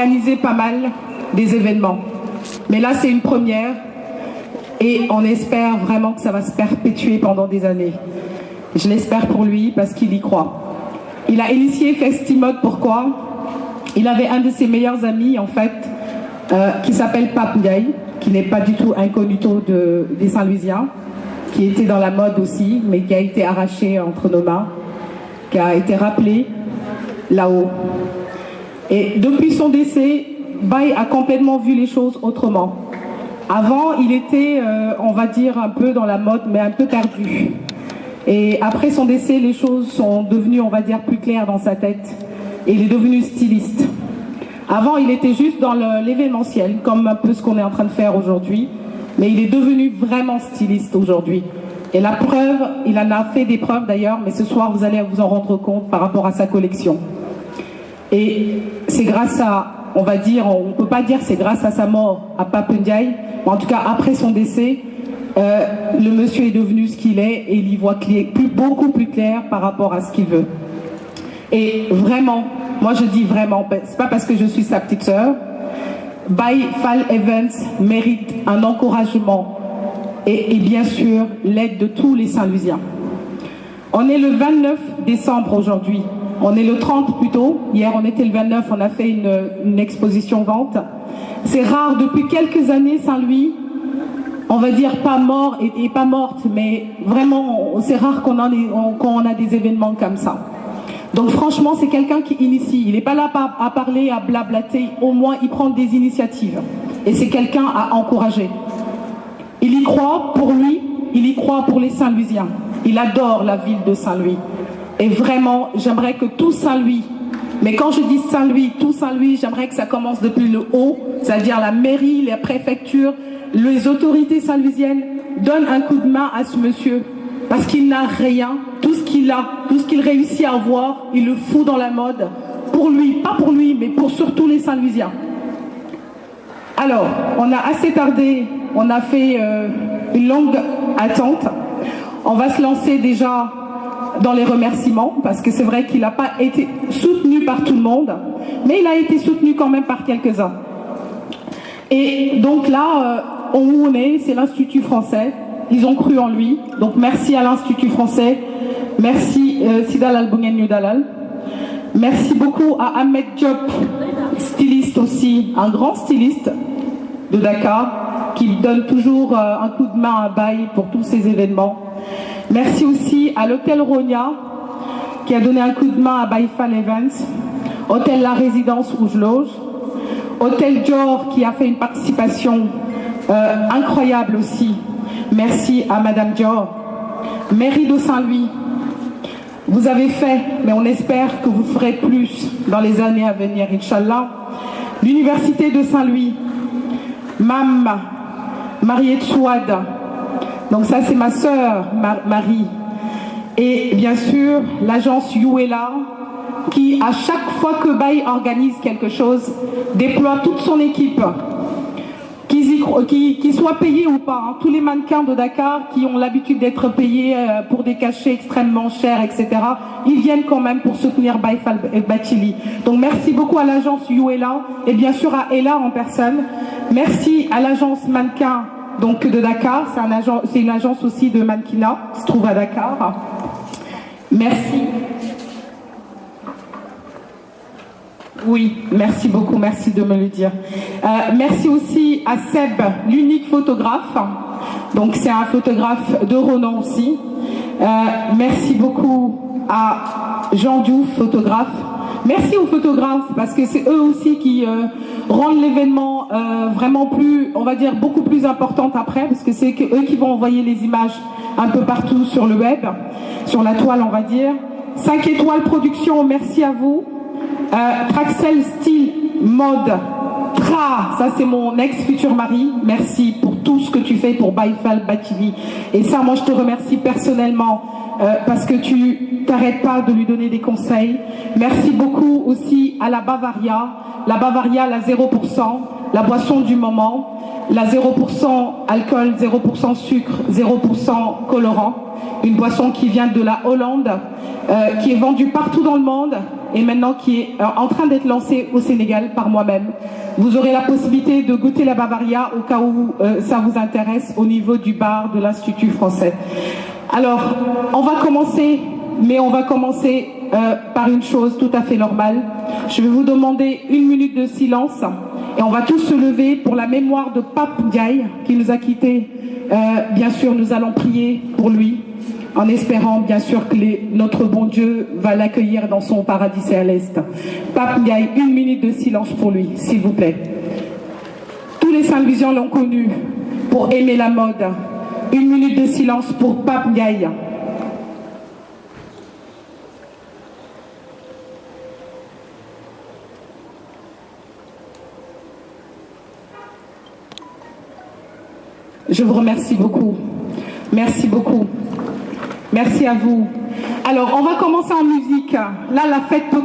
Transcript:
organisé pas mal des événements. Mais là, c'est une première et on espère vraiment que ça va se perpétuer pendant des années. Je l'espère pour lui parce qu'il y croit. Il a initié Festimode, pourquoi? Il avait un de ses meilleurs amis, en fait, qui s'appelle Pape Ndiaye, qui n'est pas du tout incognito des Saint-Louisiens, qui était dans la mode aussi, mais qui a été arraché entre nos mains, qui a été rappelé là-haut. Et depuis son décès, Baye a complètement vu les choses autrement. Avant, il était, on va dire, un peu dans la mode, mais un peu perdu. Et après son décès, les choses sont devenues, on va dire, plus claires dans sa tête. Et il est devenu styliste. Avant, il était juste dans l'événementiel, comme un peu ce qu'on est en train de faire aujourd'hui. Mais il est devenu vraiment styliste aujourd'hui. Et la preuve, il en a fait des preuves d'ailleurs, mais ce soir, vous allez vous en rendre compte par rapport à sa collection. Et c'est grâce à, on va dire, on ne peut pas dire c'est grâce à sa mort, à Pape Ndiaye, mais en tout cas après son décès, le monsieur est devenu ce qu'il est et il y voit beaucoup plus clair par rapport à ce qu'il veut. Et vraiment, moi je dis vraiment, c'est pas parce que je suis sa petite sœur, Baye Fall Events mérite un encouragement et bien sûr l'aide de tous les Saint-Louisiens. On est le 29 décembre aujourd'hui. On est le 30 plutôt. Hier, on était le 29, on a fait une exposition vente. C'est rare, depuis quelques années, Saint-Louis, on va dire pas mort et pas morte, mais vraiment, c'est rare qu'on a des événements comme ça. Donc franchement, c'est quelqu'un qui initie. Il n'est pas là à parler, à blablater. Au moins, il prend des initiatives. Et c'est quelqu'un à encourager. Il y croit pour lui, il y croit pour les Saint-Louisiens. Il adore la ville de Saint-Louis. Et vraiment, j'aimerais que tout Saint-Louis, mais quand je dis Saint-Louis, tout Saint-Louis, j'aimerais que ça commence depuis le haut, c'est-à-dire la mairie, les préfectures, les autorités saint-louisiennes, donnent un coup de main à ce monsieur. Parce qu'il n'a rien, tout ce qu'il a, tout ce qu'il réussit à avoir, il le fout dans la mode. Pour lui, pas pour lui, mais pour surtout les Saint-Louisiens. Alors, on a assez tardé, on a fait une longue attente. On va se lancer déjà dans les remerciements, parce que c'est vrai qu'il n'a pas été soutenu par tout le monde, mais il a été soutenu quand même par quelques-uns. Et donc là, où on est, c'est l'Institut français. Ils ont cru en lui. Donc merci à l'Institut français. Merci Sidal Al-Boungen Dalal. Merci beaucoup à Ahmed Diop, styliste aussi, un grand styliste de Dakar, qui donne toujours un coup de main à Baye pour tous ces événements. Merci aussi à l'hôtel Ronia, qui a donné un coup de main à Baye Fall Events, hôtel La Résidence où je loge, hôtel Dior qui a fait une participation incroyable aussi. Merci à Madame Dior. Mairie de Saint-Louis, vous avez fait, mais on espère que vous ferez plus dans les années à venir, Inch'Allah. L'Université de Saint-Louis, Mam, Mariette Souad, donc ça c'est ma sœur Marie. Et bien sûr, l'agence Youela, qui à chaque fois que Baye organise quelque chose, déploie toute son équipe. Qu'ils soient payés ou pas, hein. Tous les mannequins de Dakar qui ont l'habitude d'être payés pour des cachets extrêmement chers, etc., ils viennent quand même pour soutenir Baye Fall Bathily. Donc merci beaucoup à l'agence Youela et bien sûr à Ella en personne. Merci à l'agence mannequin donc, de Dakar, c'est une agence aussi de mannequinat qui se trouve à Dakar. Merci. Oui, merci beaucoup, merci de me le dire. Merci aussi à Seb, l'unique photographe. Donc c'est un photographe de renom aussi. Merci beaucoup à Jean Diouf, photographe. Merci aux photographes parce que c'est eux aussi qui rendent l'événement vraiment plus, on va dire, beaucoup plus importante après, parce que c'est eux qui vont envoyer les images un peu partout sur le web, sur la toile on va dire. 5 étoiles production, merci à vous. Traxel Style Mode, Tra, ça c'est mon ex-futur mari, merci pour tout ce que tu fais pour Baye Fall Bathily. Et ça, moi je te remercie personnellement parce que tu t'arrêtes pas de lui donner des conseils. Merci beaucoup aussi à la Bavaria, la 0%, la boisson du moment, la 0% alcool, 0% sucre, 0% colorant, une boisson qui vient de la Hollande, qui est vendue partout dans le monde et maintenant qui est en train d'être lancé au Sénégal par moi-même. Vous aurez la possibilité de goûter la Bavaria au cas où ça vous intéresse au niveau du bar de l'Institut français. Alors, on va commencer, mais on va commencer par une chose tout à fait normale. Je vais vous demander 1 minute de silence et on va tous se lever pour la mémoire de Pape Ndiaye qui nous a quittés. Bien sûr, nous allons prier pour lui en espérant bien sûr que notre bon Dieu va l'accueillir dans son paradis céleste. Pape Ndiaye, 1 minute de silence pour lui, s'il vous plaît. Tous les Saint-Louisiens l'ont connu pour aimer la mode. 1 minute de silence pour Pape Ndiaye. Je vous remercie beaucoup. Merci beaucoup. Merci à vous. Alors, on va commencer en musique. Là, la fête peut